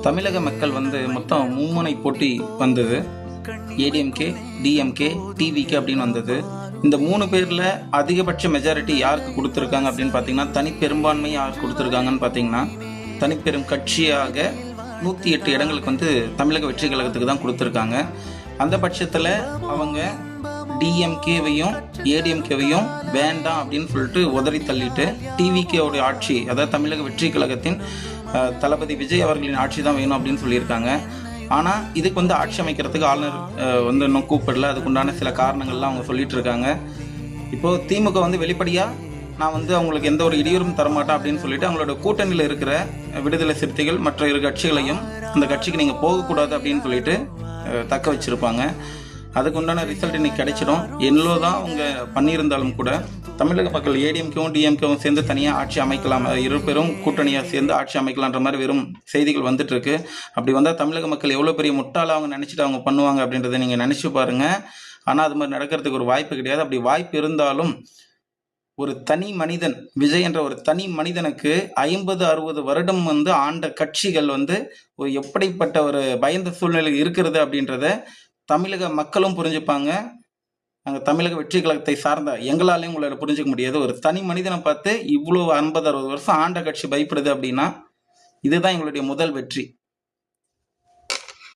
தமிழக மக்கள் மொத்தம் மும்முனை போட்டி வந்தது. ஏடிஎம்கே, டிஎம்கே, டிவிகே அப்படின்னு வந்தது. இந்த 3 பேரில் அதிகபட்ச மெஜாரிட்டி யாருக்கு கொடுத்துருக்காங்க அப்படின்னு பார்த்தீங்கன்னா, தனிப்பெரும்பான்மை யாருக்கு கொடுத்துருக்காங்கன்னு பார்த்தீங்கன்னா, தனிப்பெரும் கட்சியாக 108 இடங்களுக்கு தமிழக வெற்றி கழகத்துக்கு தான் கொடுத்துருக்காங்க. அந்த பட்சத்தில் அவங்க டிஎம்கேவையும் ஏடிஎம்கேவையும் வேண்டாம் அப்படின்னு சொல்லிட்டு உதறி தள்ளிட்டு டிவிகேவுடைய ஆட்சி, அதாவது தமிழக வெற்றி கழகத்தின் தளபதி விஜய் அவர்களின் ஆட்சி தான் வேணும் அப்படின்னு சொல்லியிருக்காங்க. ஆனால் இதுக்கு ஆட்சி அமைக்கிறதுக்கு ஆளுநர் இன்னும் கூப்பிடல. அதுக்குண்டான சில காரணங்கள்லாம் அவங்க சொல்லிட்டு இருக்காங்க. இப்போது திமுக வெளிப்படையாக நான் அவங்களுக்கு எந்த ஒரு இடையூறும் தரமாட்டேன் அப்படின்னு சொல்லிட்டு அவங்களோட கூட்டணியில் இருக்கிற விடுதலை சிறுத்தைகள் மற்ற 2 கட்சிகளையும் அந்த கட்சிக்கு நீங்கள் போகக்கூடாது அப்படின்னு சொல்லிட்டு தக்க வச்சுருப்பாங்க. அதுக்கு உண்டான ரிசல்ட் இன்னைக்கு கிடைச்சிடும். எவ்வளோ தான் அவங்க பண்ணியிருந்தாலும் கூட தமிழக மக்கள் ஏடிஎம்கேவும் டிஎம்கேவும் சேர்ந்து தனியாக ஆட்சி அமைக்கலாம், 2 பேரும் கூட்டணியாக சேர்ந்து ஆட்சி அமைக்கலான்ற மாதிரி வெறும் செய்திகள் வந்துட்டு இருக்கு. அப்படி வந்தால் தமிழக மக்கள் எவ்வளோ பெரிய முட்டாள அவங்க நினச்சிட்டு அவங்க பண்ணுவாங்க அப்படின்றத நீங்கள் நினச்சி பாருங்க. ஆனால் அது மாதிரி நடக்கிறதுக்கு ஒரு வாய்ப்பு கிடையாது. அப்படி வாய்ப்பு இருந்தாலும் ஒரு தனி மனிதன், விஜய் என்ற ஒரு தனி மனிதனுக்கு 50-60 வருடம் ஆண்ட கட்சிகள் ஒரு எப்படிப்பட்ட ஒரு பயந்த சூழ்நிலை இருக்கிறது அப்படின்றத தமிழக மக்களும் புரிஞ்சுப்பாங்க. நாங்கள் தமிழக வெற்றி கழகத்தை சார்ந்த எங்களாலையும் உங்களால் புரிஞ்சுக்க முடியாது. ஒரு தனி மனிதனை பார்த்து இவ்வளோ 50-60 வருஷம் ஆண்ட கட்சி பயப்படுது அப்படின்னா இதுதான் எங்களுடைய முதல் வெற்றி.